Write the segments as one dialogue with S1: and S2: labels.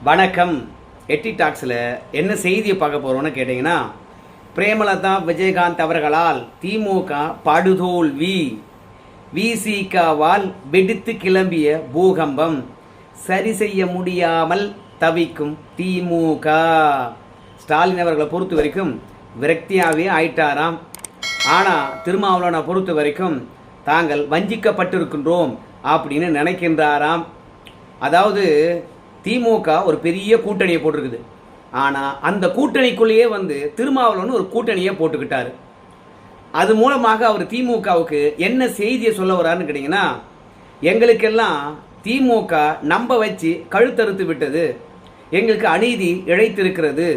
S1: வணக்கம். எட்டி டாக்ஸில் என்ன செய்தியை பார்க்க போகிறோன்னு கேட்டிங்கன்னா, பிரேமலதா விஜயகாந்த் அவர்களால் திமுக படுதோல்வி, விசிகாவால் வெடித்து கிளம்பிய பூகம்பம், சரி செய்ய முடியாமல் தவிக்கும் திமுக. ஸ்டாலின் அவர்களை பொறுத்த வரைக்கும் விரக்தியாகவே ஆயிட்டாராம். ஆனால் திருமாவளவனை பொறுத்த வரைக்கும் தாங்கள் வஞ்சிக்கப்பட்டிருக்கின்றோம் அப்படின்னு நினைக்கின்றாராம். அதாவது திமுக ஒரு பெரிய கூட்டணியை போட்டிருக்குது. ஆனால் அந்த கூட்டணிக்குள்ளேயே திருமாவளவன் ஒரு கூட்டணியை போட்டுக்கிட்டாரு. அது மூலமாக அவர் திமுகவுக்கு என்ன செய்தியை சொல்ல வர்றாருன்னு கேட்டிங்கன்னா, எங்களுக்கெல்லாம் திமுக நம்ப வச்சு கழுத்தறுத்து விட்டது, எங்களுக்கு அநீதி இழைத்திருக்கிறது,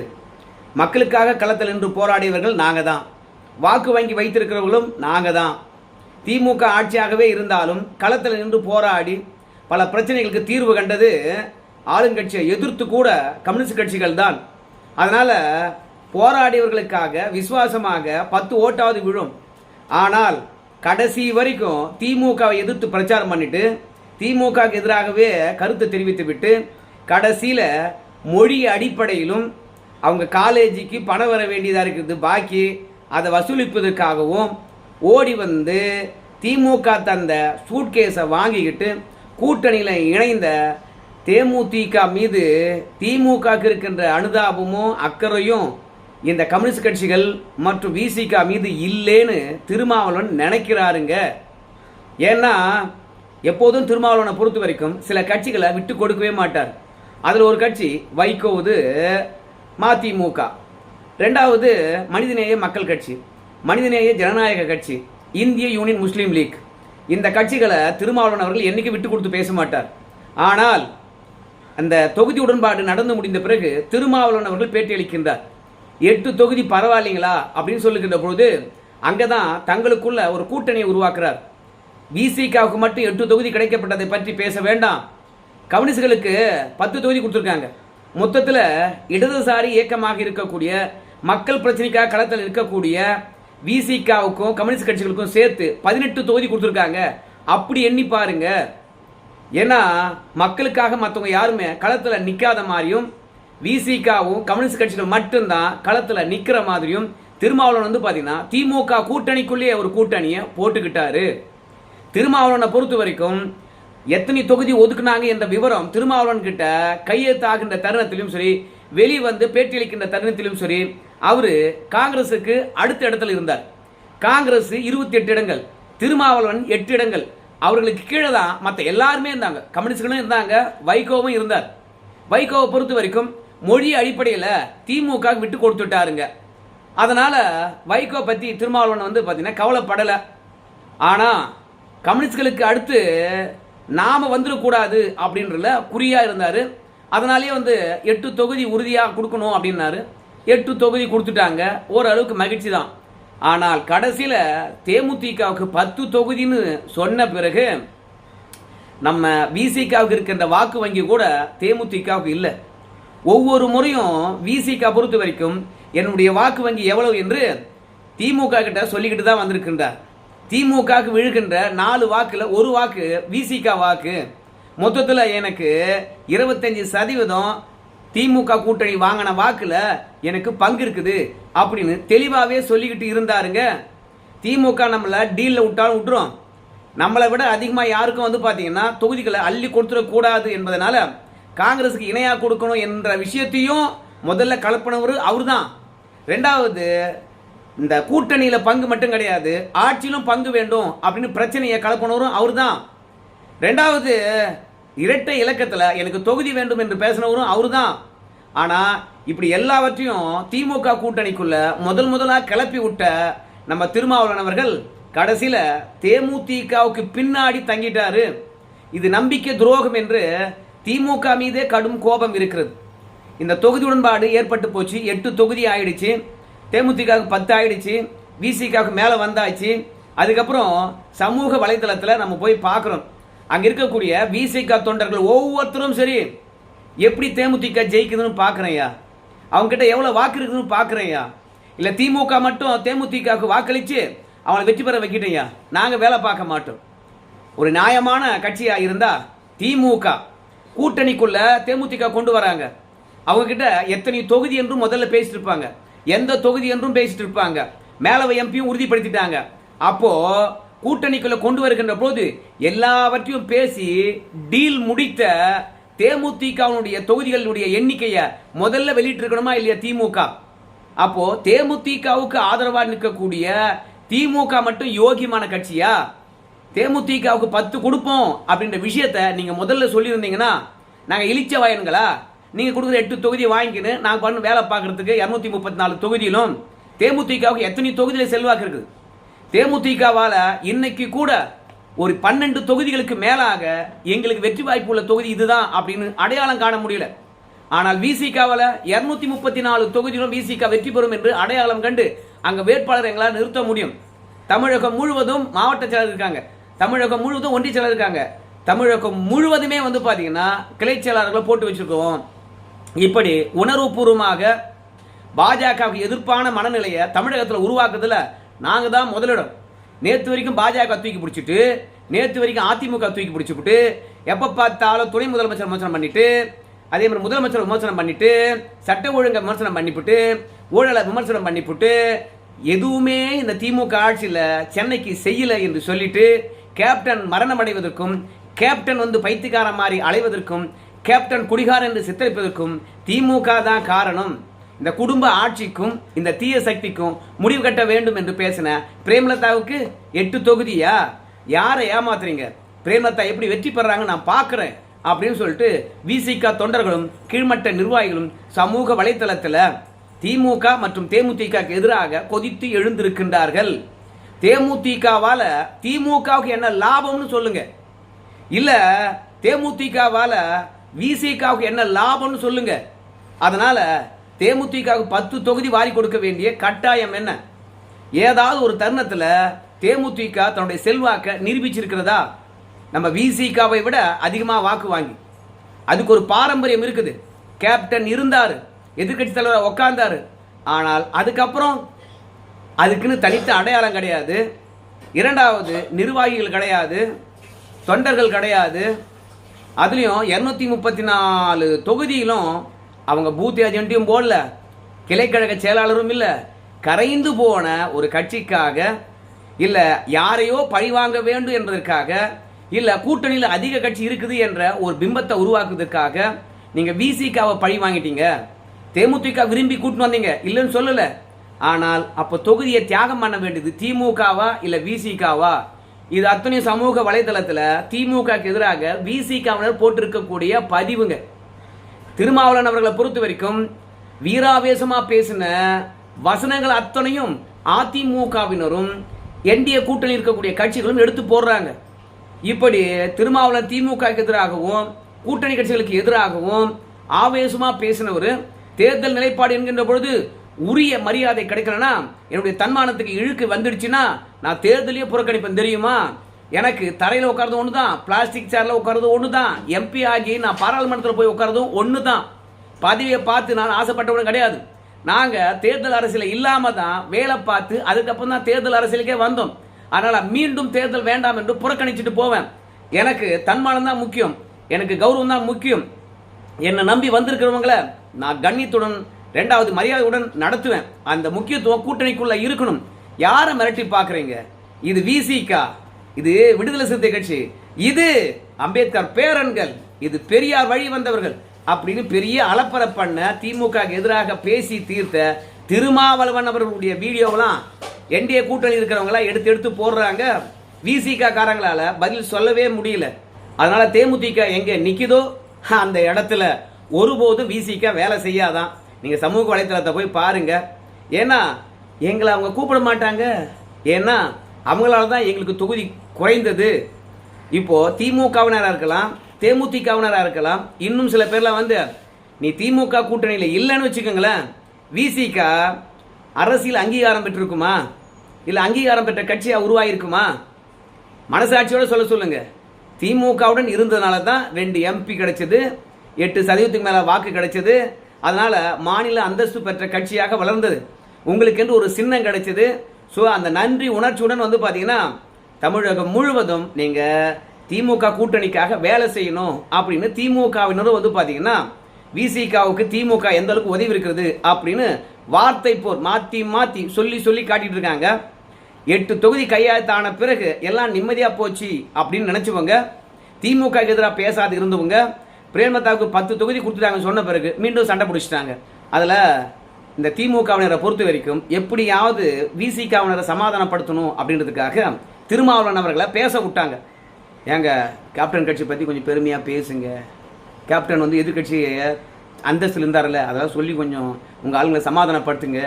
S1: மக்களுக்காக களத்தில் நின்று போராடியவர்கள் நாங்கள் தான், வாக்கு வங்கி வைத்திருக்கிறவர்களும் நாங்கள் தான், திமுக ஆட்சியாகவே இருந்தாலும் களத்தில் நின்று போராடி பல பிரச்சனைகளுக்கு தீர்வு கண்டது ஆளுங்கட்சியை எதிர்த்து கூட கம்யூனிஸ்ட் கட்சிகள் தான். அதனால் போராடியவர்களுக்காக விசுவாசமாக 10 ஓட்டாவது விழும். ஆனால் கடைசி வரைக்கும் திமுகவை எதிர்த்து பிரச்சாரம் பண்ணிட்டு திமுகவுக்கு எதிராகவே கருத்து தெரிவித்து விட்டு கடைசியில் மொழி அடிப்படையிலும் அவங்க காலேஜுக்கு பணம் வர வேண்டியதாக இருக்குது, பாக்கி அதை வசூலிப்பதற்காகவும் ஓடி திமுக தந்த சூட்கேஸை வாங்கிக்கிட்டு கூட்டணியில் இணைந்த தேமுதிக மீது திமுக இருக்கின்ற அனுதாபமும் அக்கறையும் இந்த கம்யூனிஸ்ட் கட்சிகள் மற்றும் விசிக மீது இல்லைன்னு திருமாவளவன் நினைக்கிறாருங்க. ஏன்னா எப்போதும் திருமாவளவனை பொறுத்த வரைக்கும் சில கட்சிகளை விட்டு கொடுக்கவே மாட்டார். அதில் ஒரு கட்சி வைகோவது மதிமுக, ரெண்டாவது மனிதநேய மக்கள் கட்சி, மனிதநேய ஜனநாயக கட்சி, இந்திய யூனியன் முஸ்லீம் லீக். இந்த கட்சிகளை திருமாவளவன் அவர்கள் என்னைக்கு விட்டு கொடுத்து பேச மாட்டார். ஆனால் அந்த தொகுதி உடன்பாடு நடந்து முடிந்த பிறகு திருமாவளவன் அவர்கள் பேட்டி அளிக்கின்றார். 8 தொகுதி பரவாயில்லைங்களா அப்படின்னு சொல்லுகின்ற பொழுது அங்கதான் தங்களுக்குள்ள ஒரு கூட்டணியை உருவாக்குறார். விசிகாவுக்கு மட்டும் 8 தொகுதி கிடைக்கப்பட்டதை பற்றி பேச வேண்டாம், கம்யூனிஸ்டுகளுக்கு 10 தொகுதி கொடுத்துருக்காங்க. மொத்தத்தில் இடதுசாரி இயக்கமாக இருக்கக்கூடிய மக்கள் பிரச்சனைக்காக களத்தில் இருக்கக்கூடிய விசிகாவுக்கும் கம்யூனிஸ்ட் கட்சிகளுக்கும் சேர்த்து 18 தொகுதி கொடுத்துருக்காங்க. அப்படி எண்ணி பாருங்க. ஏன்னா மக்களுக்காக மற்றவங்க யாருமே களத்தில் நிற்காத மாதிரியும் விசிகாவும் கம்யூனிஸ்ட் கட்சிகள் மட்டும்தான் களத்தில் நிற்கிற மாதிரியும் திருமாவளவன் பார்த்தீங்கன்னா திமுக கூட்டணிக்குள்ளேயே ஒரு கூட்டணியை போட்டுக்கிட்டாரு. திருமாவளவனை பொறுத்த வரைக்கும் எத்தனை தொகுதி ஒதுக்குனாங்க என்ற விவரம் திருமாவளவன் கிட்ட கையெழுத்தாகின்ற தருணத்திலும் சரி, வெளி பேட்டியளிக்கின்ற தருணத்திலும் சரி, அவரு காங்கிரசுக்கு அடுத்த இடத்துல இருந்தார். காங்கிரஸ் 28 இடங்கள், திருமாவளவன் 8 இடங்கள். அவர்களுக்கு கீழே தான் மற்ற எல்லாருமே இருந்தாங்க. கம்யூனிஸ்டுகளும் இருந்தாங்க, வைகோவும் இருந்தார். வைகோவை பொறுத்த வரைக்கும் மொழி அடிப்படையில் திமுக விட்டு கொடுத்துட்டாருங்க. அதனால வைகோ பற்றி திருமாவளவன் பார்த்தீங்கன்னா கவலைப்படலை. ஆனால் கம்யூனிஸ்டுகளுக்கு அடுத்து நாம வந்துடக்கூடாது அப்படின்றதுல குறியா இருந்தார். அதனாலேயே 8 தொகுதி உறுதியாக கொடுக்கணும் அப்படின்னாரு. 8 தொகுதி கொடுத்துட்டாங்க, ஓரளவுக்கு மகிழ்ச்சி தான். ஆனால் கடைசியில் தேமுதிகவுக்கு 10 தொகுதின்னு சொன்ன பிறகு நம்ம விசிகாவுக்கு இருக்கின்ற வாக்கு வங்கி கூட தேமுதிகவுக்கு இல்லை. ஒவ்வொரு முறையும் விசிகா பொறுத்த வரைக்கும் என்னுடைய வாக்கு வங்கி எவ்வளவு என்று திமுக கிட்ட சொல்லிக்கிட்டு தான் வந்திருக்கின்றார். திமுகவுக்கு விழுகின்ற 4 வாக்குல 1 வாக்கு விசிகா வாக்கு. மொத்தத்தில் எனக்கு 25% திமுக கூட்டணி வாங்கின வாக்குல எனக்கு பங்கு இருக்குது அப்படின்னு தெளிவாகவே சொல்லிக்கிட்டு இருந்தாருங்க. திமுக நம்மளை டீலில் விட்டாலும் விட்டுரும், நம்மளை விட அதிகமாக யாருக்கும் பார்த்தீங்கன்னா தொகுதிகளை அள்ளி கொடுத்துடக்கூடாது என்பதனால காங்கிரஸுக்கு இணையாக கொடுக்கணும் என்ற விஷயத்தையும் முதல்ல கலப்பினவர் அவர் தான். ரெண்டாவது, இந்த கூட்டணியில் பங்கு மட்டும் கிடையாது, ஆட்சியிலும் பங்கு வேண்டும் அப்படின்னு பிரச்சனையை கலப்பினவரும் அவர் தான். ரெண்டாவது, இரட்டை இலக்கத்தில் எனக்கு தொகுதி வேண்டும் என்று பேசினவரும் அவர் தான். ஆனால் இப்படி எல்லாவற்றையும் திமுக கூட்டணிக்குள்ள முதலாக கிளப்பி விட்ட நம்ம திருமாவளவன் அவர்கள் கடைசியில் தேமுதிகவுக்கு பின்னாடி தங்கிட்டாரு. இது நம்பிக்கை துரோகம் என்று திமுக மீதே கடும் கோபம் இருக்கிறது. இந்த தொகுதி உடன்பாடு ஏற்பட்டு போச்சு, 8 தொகுதி ஆயிடுச்சு, தேமுதிகவுக்கு 10 ஆயிடுச்சு, விசிகாவுக்கு மேலே வந்தாச்சு. அதுக்கப்புறம் சமூக வலைதளத்தில் நம்ம போய் பார்க்குறோம், அங்கே இருக்கக்கூடிய விசிக தொண்டர்கள் ஒவ்வொருத்தரும் சரி எப்படி தேமுதிக ஜெயிக்குதுன்னு பார்க்குறேயா, அவங்ககிட்ட எவ்வளோ வாக்கு இருக்குதுன்னு பார்க்குறேயா, இல்லை திமுக மட்டும் தேமுதிகவுக்கு வாக்களித்து அவங்களை வெற்றி பெற வைக்கிட்டேயா, நாங்கள் வேலை பார்க்க மாட்டோம். ஒரு நியாயமான கட்சியாக இருந்தால் திமுக கூட்டணிக்குள்ள தேமுதிக கொண்டு வராங்க. அவங்க கிட்ட எத்தனை தொகுதி என்றும் முதல்ல பேசிட்டு இருப்பாங்க, எந்த தொகுதி என்றும் பேசிட்டு இருப்பாங்க, மேலவை எம்பியும் உறுதிப்படுத்திட்டாங்க. அப்போ கூட்டணிக்குள்ள கொண்டு வருகின்ற போது எல்லாவற்றையும் பேசி டீல் முடித்த தேமுதிகவுடைய தொகுதிகளுடைய எண்ணிக்கையை முதல்ல வெளியிட்டு இருக்கணுமா இல்லையா திமுக? அப்போ தேமுதிகவுக்கு ஆதரவாக நிற்கக்கூடிய திமுக மட்டும் யோகியமான கட்சியா? தேமுதிகவுக்கு 10 கொடுப்போம் அப்படின்ற விஷயத்த நீங்க முதல்ல சொல்லியிருந்தீங்கன்னா நாங்க இழிச்ச வாயன்களா? நீங்க கொடுக்குற 8 தொகுதி வாங்கிக்கின்னு நாங்க பண்ண வேலை பார்க்கறதுக்கு 234 தொகுதியிலும் தேமுதிகவுக்கு எத்தனை தொகுதியில செல்வாக்கு இருக்குது? தேமுதிகவால இன்னைக்கு கூட ஒரு 12 தொகுதிகளுக்கு மேலாக எங்களுக்கு வெற்றி வாய்ப்பு உள்ள தொகுதி இதுதான் அப்படின்னு அடையாளம் காண முடியல. ஆனால் விசிகாவால 234 தொகுதியிலும் விசிக வெற்றி பெறும் என்று அடையாளம் கண்டு அங்க வேட்பாளர் எங்களால் நிறுத்த முடியும். தமிழகம் முழுவதும் மாவட்ட செயலர் இருக்காங்க, தமிழகம் முழுவதும் ஒன்றிய செயலர் இருக்காங்க, தமிழகம் முழுவதுமே வந்து பாத்தீங்கன்னா கிளை செயலாளர்களை போட்டு வச்சிருக்கோம். இப்படி உணர்வுபூர்வமாக பாஜகவுக்கு எதிர்ப்பான மனநிலையை தமிழகத்தில் உருவாக்குறதுல நாங்க தான் முதலிடம். நேற்று வரைக்கும் பாஜக தூக்கி பிடிச்சிட்டு, நேற்று வரைக்கும் அதிமுக தூக்கி பிடிச்சிட்டு, எப்ப பார்த்தாலும் துணை முதலமைச்சர் விமர்சனம் பண்ணிட்டு, அதே மாதிரி முதலமைச்சர் விமர்சனம் பண்ணிட்டு, சட்ட ஒழுங்கை விமர்சனம் பண்ணிவிட்டு, ஊழலை விமர்சனம் பண்ணிவிட்டு, எதுவுமே இந்த திமுக ஆட்சியில் சென்னைக்கு செய்யல என்று சொல்லிட்டு கேப்டன் மரணம் அடைவதற்கும், கேப்டன் வந்து பைத்தியக்காரன் மாதிரி அலைவதற்கும், கேப்டன் குடிகாரன் என்று சித்தரிப்பதற்கும் திமுக தான் காரணம். இந்த குடும்ப ஆட்சிக்கும் இந்த தீய சக்திக்கும் முடிவு கட்ட வேண்டும் என்று பேசின பிரேமலதாவுக்கு 8 தொகுதியா? யாரை ஏமாத்துறீங்க? பிரேமலதா எப்படி வெற்றி பெறாங்க நான் பார்க்கிறேன் அப்படின்னு சொல்லிட்டு விசிக தொண்டர்களும் கீழ்மட்ட நிர்வாகிகளும் சமூக வலைத்தளத்தில் திமுக மற்றும் தேமுதிக எதிராக கொதித்து எழுந்திருக்கின்றார்கள். தேமுதிகவால திமுகவுக்கு என்ன லாபம்னு சொல்லுங்க, இல்ல தேமுதிகவால விசிகாவுக்கு என்ன லாபம்னு சொல்லுங்க. அதனால தேமுதிகவுக்கு 10 தொகுதி வாரி கொடுக்க வேண்டிய கட்டாயம் என்ன? ஏதாவது ஒரு தருணத்தில் தேமுதிக தன்னுடைய செல்வாக்க நிரூபிச்சிருக்கிறதா? நம்ம விசிகாவை விட அதிகமாக வாக்கு வாங்கி, அதுக்கு ஒரு பாரம்பரியம் இருக்குது. கேப்டன் இருந்தார், எதிர்கட்சி தலைவர் உட்கார்ந்தாரு, ஆனால் அதுக்கப்புறம் அதுக்குன்னு தனித்த அடையாளம் கிடையாது. இரண்டாவது நிர்வாகிகள் கிடையாது, தொண்டர்கள் கிடையாது. அதுலேயும் 234 தொகுதியிலும் அவங்க பூத் ஏஜென்ட்டையும் போடல, கிளைக்கழக செயலாளரும் இல்லை. கரைந்து போன ஒரு கட்சிக்காக, இல்லை யாரையோ பழிவாங்க வேண்டும் என்பதற்காக, இல்லை கூட்டணியில் அதிக கட்சி இருக்குது என்ற ஒரு பிம்பத்தை உருவாக்குவதற்காக நீங்கள் விசிகாவை பழி வாங்கிட்டீங்க. தேமுதிக விரும்பி கூட்டின்னு வந்தீங்க, இல்லைன்னு சொல்லலை. ஆனால் அப்போ தொகுதியை தியாகம் பண்ண வேண்டியது திமுகவா இல்லை விசிகாவா? இது அத்தனையும் சமூக வலைதளத்தில் திமுக எதிராக விசிகாவினர் போட்டிருக்கக்கூடிய பதிவுங்க. திருமாவளவன் அவர்களை பொறுத்த வரைக்கும் வீராவேசமா பேசின வசனங்கள் அத்தனையும் அதிமுகவினரும் என்டிஏ கூட்டணி இருக்கக்கூடிய கட்சிகளும் எடுத்து போடுறாங்க. இப்படி திருமாவளவன் திமுக எதிராகவும் கூட்டணி கட்சிகளுக்கு எதிராகவும் ஆவேசமா பேசினவர் தேர்தல் நிலைப்பாடு என்கின்ற பொழுது உரிய மரியாதை கிடைக்கலன்னா, என்னுடைய தன்மானத்துக்கு இழுக்கு வந்துடுச்சுன்னா நான் தேர்தலையே புறக்கணிப்பேன் தெரியுமா? எனக்கு தரையில் உட்காரது ஒன்று தான், பிளாஸ்டிக் சேர்ல உட்காரது ஒன்று தான், எம்பி ஆகி நான் பாராளுமன்றத்தில் போய் உட்காரதும் ஒன்று தான். பதவியை பார்த்து நான் ஆசைப்பட்டவனும் கிடையாது. நாங்கள் தேர்தல் அரசியல் இல்லாமல் தான் வேலை பார்த்து அதுக்கப்புறம் தான் தேர்தல் அரசியலுக்கே வந்தோம். அதனால் மீண்டும் தேர்தல் வேண்டாம் என்று புறக்கணிச்சுட்டு போவேன். எனக்கு தன்மானம் தான் முக்கியம், எனக்கு கௌரவம் தான் முக்கியம். என்னை நம்பி வந்திருக்கிறவங்கள நான் கண்ணியத்துடன், ரெண்டாவது மரியாதையுடன் நடத்துவேன். அந்த முக்கியத்துவம் கூட்டணிக்குள்ள இருக்கணும். யாரை மிரட்டி பார்க்குறீங்க? இது விசிகா, இது விடுதலை சிறுத்தை கட்சி, இது அம்பேத்கர் பேரன்கள், இது பெரியார் வழி வந்தவர்கள் அப்படின்னு பெரிய அலப்பறை பண்ண திமுக எதிராக பேசி தீர்த்த திருமாவளவன் அவர்களுடைய வீடியோவெல்லாம் என்டிஏ கூட்டணி இருக்கிறவங்களா எடுத்து எடுத்து போடுறாங்க. விசிக காரங்களால பதில் சொல்லவே முடியல. அதனால தேமுதிக எங்க நிக்குதோ அந்த இடத்துல ஒருபோதும் விசிக வேலை செய்யாதான். நீங்க சமூக வலைத்தளத்தை போய் பாருங்க. ஏன்னா எங்களை அவங்க கூப்பிட மாட்டாங்க, ஏன்னா அவங்களால தான் எங்களுக்கு தொகுதி குறைந்தது. இப்போ திமுகவினராக இருக்கலாம், தேமுதிகவினராக இருக்கலாம், இன்னும் சில பேர்லாம் வந்து நீ திமுக கூட்டணியில் இல்லைன்னு வச்சுக்கோங்களேன், விசிக அரசியல் அங்கீகாரம் பெற்றிருக்குமா? இல்லை அங்கீகாரம் பெற்ற கட்சியாக உருவாயிருக்குமா? மனசாட்சியோட சொல்ல சொல்லுங்க. திமுகவுடன் இருந்ததுனால தான் 2 எம்பி கிடைச்சது, 8% மேலே வாக்கு கிடைச்சது. அதனால மாநில அந்தஸ்து பெற்ற கட்சியாக வளர்ந்தது. உங்களுக்கு என்று ஒரு சின்னம் கிடைச்சது. ஸோ அந்த நன்றி உணர்ச்சியுடன் வந்து பார்த்தீங்கன்னா தமிழகம் முழுவதும் நீங்கள் திமுக கூட்டணிக்காக வேலை செய்யணும் அப்படின்னு திமுகவினரும் வந்து பார்த்தீங்கன்னா விசிகாவுக்கு திமுக எந்த அளவுக்கு உதவி இருக்கிறது அப்படின்னு வார்த்தை போர் மாற்றி மாற்றி சொல்லி காட்டிட்டு இருக்காங்க. 8 தொகுதி கையாத்தான பிறகு எல்லாம் நிம்மதியாக போச்சு அப்படின்னு நினச்சவங்க, திமுக எதிராக பேசாது இருந்தவங்க பிரேமலதாவுக்கு 10 தொகுதி கொடுத்துட்டாங்க சொன்ன பிறகு மீண்டும் சண்டை பிடிச்சிட்டாங்க. அதில் இந்த திமுகவினரை பொறுத்த வரைக்கும் எப்படியாவது விசிகாவினரை சமாதானப்படுத்தணும் அப்படின்றதுக்காக திருமாவளவன் அவர்களை பேச விட்டாங்க. ஏங்க கேப்டன் கட்சி பற்றி கொஞ்சம் பெருமையாக பேசுங்க, கேப்டன் வந்து எதிர்கட்சியை அந்தஸ்தில் இருந்தார்ல, அதெல்லாம் சொல்லி கொஞ்சம் உங்கள் ஆளுங்களை சமாதானப்படுத்துங்க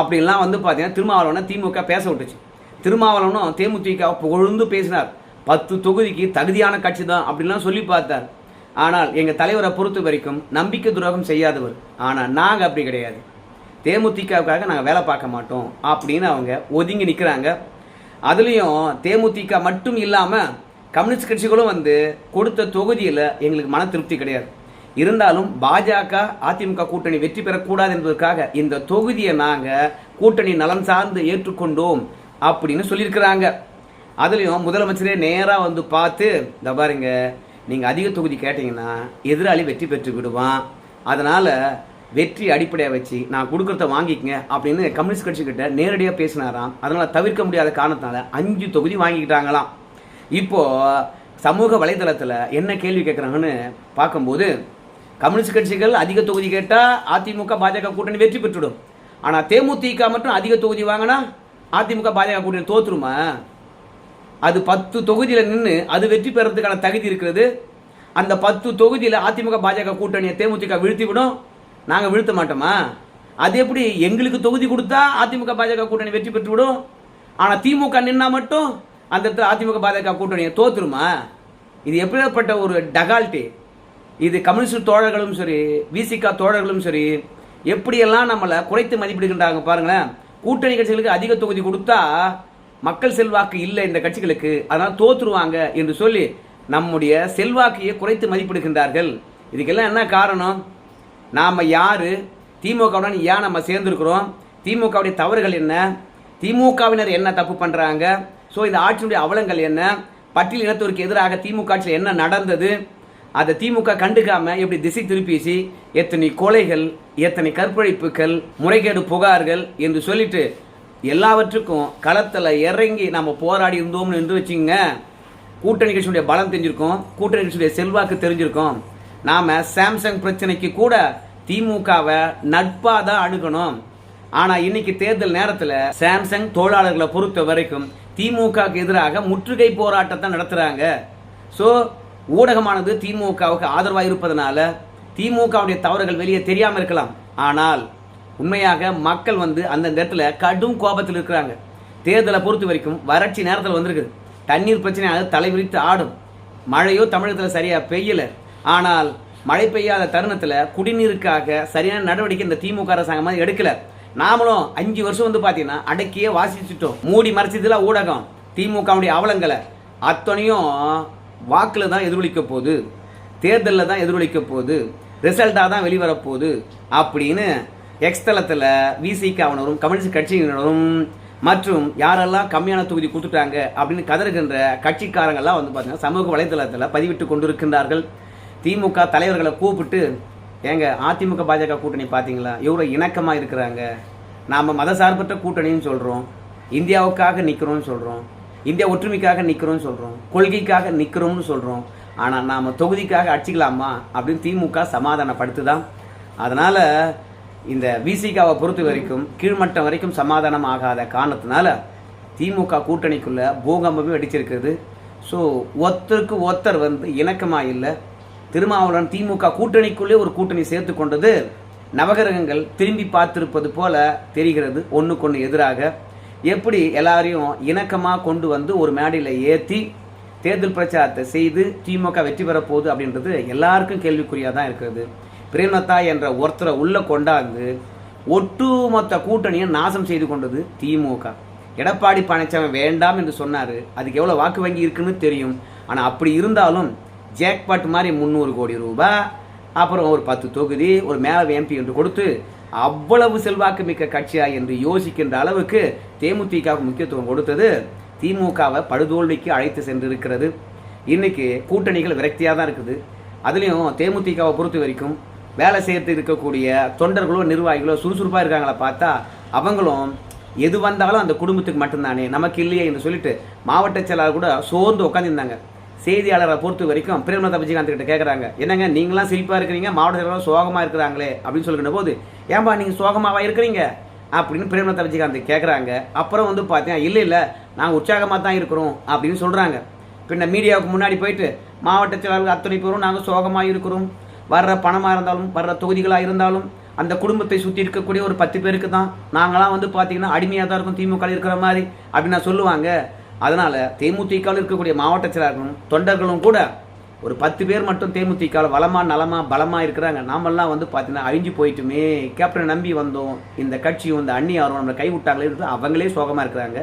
S1: அப்படின்லாம் வந்து பார்த்தீங்கன்னா திருமாவளவனை திமுக பேச விட்டுச்சு. திருமாவளவனும் தேமுதிக புகழ்ந்து பேசினார். 10 தொகுதிக்கு தகுதியான கட்சி தான் அப்படின்லாம் சொல்லி பார்த்தார். ஆனால் எங்கள் தலைவரை பொறுத்த வரைக்கும் நம்பிக்கை துரோகம் செய்யாதவர். ஆனால் நாங்கள் அப்படி கிடையாது, தேமுதிகவுக்காக நாங்கள் வேலை பார்க்க மாட்டோம் அப்படின்னு அவங்க ஒதுங்கி நிற்கிறாங்க. அதுலேயும் தேமுதிக மட்டும் இல்லாமல் கம்யூனிஸ்ட் கட்சிகளும் வந்து கொடுத்த தொகுதியில் எங்களுக்கு மன திருப்தி கிடையாது. இருந்தாலும் பாஜக அதிமுக கூட்டணி வெற்றி பெறக்கூடாது என்பதற்காக இந்த தொகுதியை நாங்கள் கூட்டணி நலன் சார்ந்து ஏற்றுக்கொண்டோம் அப்படின்னு சொல்லியிருக்கிறாங்க. அதுலேயும் முதலமைச்சரே நேராக வந்து பார்த்து, இந்த பாருங்க, நீங்கள் அதிக தொகுதி கேட்டிங்கன்னா எதிராளி வெற்றி பெற்று விடுவான், அதனால் வெற்றி அடிப்படையாக வச்சு நான் கொடுக்குறத வாங்கிக்கங்க அப்படின்னு கம்யூனிஸ்ட் கட்சிக்கிட்ட நேரடியாக பேசினாராம். அதனால் தவிர்க்க முடியாத காரணத்தினால 5 தொகுதி வாங்கிக்கிட்டாங்களாம். இப்போது சமூக வலைதளத்தில் என்ன கேள்வி கேட்குறாங்கன்னு பார்க்கும்போது, கம்யூனிஸ்ட் கட்சிகள் அதிக தொகுதி கேட்டால் அதிமுக பாஜக கூட்டணி வெற்றி பெற்றுடும், ஆனால் தேமுதிக மட்டும் அதிக தொகுதி வாங்கினா அதிமுக பாஜக கூட்டணி தோற்றுருமா? அது 10 தொகுதியில் நின்று அது வெற்றி பெறதுக்கான தகுதி இருக்கிறது. அந்த 10 தொகுதியில் அதிமுக பாஜக கூட்டணியை தேமுதிக வீழ்த்தி விடும், நாங்கள் வீழ்த்த மாட்டோமா? அது எப்படி எங்களுக்கு தொகுதி கொடுத்தா அதிமுக பாஜக கூட்டணி வெற்றி பெற்று விடும், ஆனால் திமுக நின்னா மட்டும் அந்த இடத்துல அதிமுக பாஜக கூட்டணியை தோற்றுருமா? இது எப்படிப்பட்ட ஒரு டகால்ட்டி! இது கம்யூனிஸ்ட் தோழர்களும் சரி, விசிகா தோழர்களும் சரி, எப்படியெல்லாம் நம்மளை குறைத்து மதிப்பிடுகின்றாங்க பாருங்களேன். கூட்டணி கட்சிகளுக்கு அதிக தொகுதி கொடுத்தா மக்கள் செல்வாக்கு இல்லை இந்த கட்சிகளுக்கு, அதனால் தோற்றுருவாங்க என்று சொல்லி நம்முடைய செல்வாக்கையை குறைத்து மதிப்பிடுகின்றார்கள். இதுக்கெல்லாம் என்ன காரணம்? நாம் யார், திமுகவுடன் ஏன் நம்ம சேர்ந்துருக்கிறோம், திமுகவுடைய தவறுகள் என்ன, திமுகவினர் என்ன தப்பு பண்ணுறாங்க, ஸோ இந்த ஆட்சியுடைய அவலங்கள் என்ன, பட்டியல் இனத்தோருக்கு எதிராக திமுக ஆட்சியில் என்ன நடந்தது, அதை திமுக கண்டுக்காம எப்படி திசை திருப்பிச்சு, எத்தனை கொலைகள், எத்தனை கற்பழிப்புகள், முறைகேடு புகார்கள் என்று சொல்லிட்டு எல்லாவற்றுக்கும் களத்தில் இறங்கி நம்ம போராடி இருந்தோம்னு என்று வச்சுங்க, கூட்டணி கட்சியுடைய பலம் தெரிஞ்சிருக்கோம், கூட்டணி கட்சியுடைய செல்வாக்கு தெரிஞ்சிருக்கோம். நாம் சாம்சங் பிரச்சனைக்கு கூட திமுகவை நட்பாக தான் அணுகணும். ஆனால் இன்னைக்கு தேர்தல் நேரத்தில் சாம்சங் தொழிலாளர்களை பொறுத்த வரைக்கும் திமுகவுக்கு எதிராக முற்றுகை போராட்டத்தை நடத்துகிறாங்க. ஸோ ஊடகமானது திமுகவுக்கு ஆதரவாக இருப்பதனால திமுகவுடைய தவறுகள் வெளியே தெரியாமல் இருக்கலாம், ஆனால் உண்மையாக மக்கள் வந்து அந்த இடத்துல கடும் கோபத்தில் இருக்கிறாங்க. தேர்தலை பொறுத்த வரைக்கும் வறட்சி நேரத்தில் வந்திருக்குது, தண்ணீர் பிரச்சனையாக தலைவிரித்து ஆடும், மழையோ தமிழகத்தில் சரியாக பெய்யல, ஆனால் மழை பெய்யாத தருணத்தில் குடிநீருக்காக சரியான நடவடிக்கை இந்த திமுக அரசாங்கம் எடுக்கல. நாமளும் 5 வருஷம் வந்து பார்த்தீங்கன்னா அடக்கியே வாசிச்சுட்டோம், மூடி மறைச்சதுல ஊடகம் திமுகவுடைய அவலங்களை அத்தனையும் வாக்கில் தான் எதிரொலிக்க போகுது, தேர்தலில் தான் எதிரொலிக்க போகுது, ரிசல்ட்டாக தான் வெளிவரப்போகுது அப்படின்னு எக்ஸ்தலத்தில் விசிகாவினரும் கம்யூனிஸ்ட் கட்சியினரும் மற்றும் யாரெல்லாம் கம்மியான தொகுதி கொடுத்துட்டாங்க அப்படின்னு கதறுகின்ற கட்சிக்காரங்கள்லாம் வந்து பார்த்தீங்கன்னா சமூக வலைதளத்தில் பதிவிட்டு கொண்டிருக்கின்றார்கள். திமுக தலைவர்களை கூப்பிட்டு, ஏங்க அதிமுக பாஜக கூட்டணி பார்த்தீங்களா, எவ்வளோ இணக்கமாக இருக்கிறாங்க, நாம் மதசார்பற்ற கூட்டணின்னு சொல்கிறோம், இந்தியாவுக்காக நிற்கிறோம்னு சொல்கிறோம், இந்தியா ஒற்றுமைக்காக நிற்கிறோம்னு சொல்கிறோம், கொள்கைக்காக நிற்கிறோம்னு சொல்கிறோம், ஆனால் நாம் தொகுதிக்காக அடிச்சிக்கலாமா அப்படின்னு திமுக சமாதானப்படுத்துதான். அதனால் இந்த விசிகாவை பொறுத்த வரைக்கும் கீழ்மட்டம் வரைக்கும் சமாதானம் ஆகாத காரணத்தினால திமுக கூட்டணிக்குள்ளே பூகம்பமே அடிச்சிருக்கிறது. ஸோ ஒருத்தருக்கு ஒருத்தர் வந்து இணக்கமாக இல்லை. திருமாவளவன் திமுக கூட்டணிக்குள்ளே ஒரு கூட்டணி சேர்த்து கொண்டது நவகிரகங்கள் திரும்பி பார்த்திருப்பது போல தெரிகிறது. ஒன்றுக்கொன்று எதிராக எப்படி எல்லாரையும் இணக்கமாக கொண்டு வந்து ஒரு மேடையில் ஏற்றி தேர்தல் பிரச்சாரத்தை செய்து திமுக வெற்றி பெறப்போகுது அப்படின்றது எல்லாருக்கும் கேள்விக்குறியாக தான் இருக்கிறது. பிரேமலதா என்ற ஒருத்தரை உள்ளே கொண்டாந்து ஒட்டுமொத்த கூட்டணியை நாசம் செய்து கொண்டது திமுக. எடப்பாடி பழனிசாமி வேண்டாம் என்று சொன்னார், அதுக்கு எவ்வளோ வாக்கு வங்கி இருக்குன்னு தெரியும். ஆனால் அப்படி இருந்தாலும் ஜேக்பாட் மாதிரி 300 கோடி ரூபாய், அப்புறம் ஒரு 10 தொகுதி, ஒரு மேல எம்பி என்று கொடுத்து அவ்வளவு செல்வாக்கு மிக்க கட்சியா என்று யோசிக்கின்ற அளவுக்கு தேமுதிகவுக்கு முக்கியத்துவம் கொடுத்தது திமுகவை படுதோல்விக்கு அழைத்து சென்றிருக்கிறது. இன்னைக்கு கூட்டணிகள் விரக்தியாக தான் இருக்குது. அதுலேயும் தேமுதிகவை பொறுத்த வரைக்கும் வேலை செய்யறது இருக்கக்கூடிய தொண்டர்களோ நிர்வாகிகளோ சுறுசுறுப்பாக இருக்காங்களா பார்த்தா அவங்களும் எது வந்தாலும் அந்த குடும்பத்துக்கு மட்டும்தானே, நமக்கு இல்லையே என்று சொல்லிட்டு மாவட்ட செயலாளர் கூட சோர்ந்து உட்காந்துருந்தாங்க. செய்தியாளரை பொறுத்த வரைக்கும் பிரேமலதா விஜயகாந்த் கிட்ட கேட்குறாங்க, என்னங்க நீங்களாம் சிரிப்பாக இருக்கிறீங்க, மாவட்ட செயலாளர் சோகமாக இருக்கிறாங்களே அப்படின்னு சொல்லிக்கிற போது, ஏன்பா நீங்கள் சோகமாவா இருக்கிறீங்க அப்படின்னு பிரேமலதா விஜயகாந்த் கேட்குறாங்க. அப்புறம் வந்து பார்த்தீங்கன்னா இல்லை நாங்கள் உற்சாகமாக தான் இருக்கிறோம் அப்படின்னு சொல்கிறாங்க. பின்ன மீடியாவுக்கு முன்னாடி போயிட்டு மாவட்ட செயலாளர்கள் அத்தனை பேரும் நாங்கள் சோகமாக இருக்கிறோம், வர்ற பணமாக இருந்தாலும் வர்ற தொகுதிகளாக இருந்தாலும் அந்த குடும்பத்தை சுற்றி இருக்கக்கூடிய ஒரு 10 பேருக்கு தான், நாங்களாம் வந்து பார்த்தீங்கன்னா அடிமையாக தான் இருக்கும் திமுக இருக்கிற மாதிரி அப்படின்னு நான் சொல்லுவாங்க. அதனால் தேமுதிகவில் இருக்கக்கூடிய மாவட்ட செயலாளர்களும் தொண்டர்களும் கூட ஒரு 10 பேர் மட்டும் தேமுதிகவில் வளமாக நலமாக பலமாக இருக்கிறாங்க. நாமெல்லாம் வந்து பார்த்தீங்கன்னா அழிஞ்சு போயிட்டுமே, கேப்டனை நம்பி வந்தோம், இந்த கட்சியும் இந்த அந்நியாரும் நம்மளை கைவிட்டாங்களே அவங்களே சோகமாக இருக்கிறாங்க.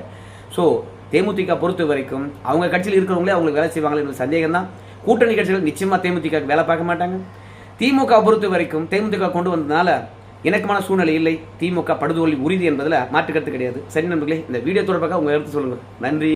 S1: ஸோ தேமுதிக பொறுத்த வரைக்கும் அவங்க கட்சியில் இருக்கிறவங்களே அவங்களுக்கு வேலை செய்வாங்களே சந்தேகம் தான். கூட்டணி கட்சிகள் நிச்சயமாக தேமுதிக வேலை பார்க்க மாட்டாங்க. திமுக பொறுத்த வரைக்கும் தேமுதிக கொண்டு வந்ததுனால இணக்கமான சூழ்நிலை இல்லை, திமுக படுதோல்வி உறுதி என்பதில் மாற்றுக்கருத்து கிடையாது. சரி நண்பர்களே, இந்த வீடியோ தொடர்பாக உங்கள் எடுத்து சொல்லுங்கள். நன்றி.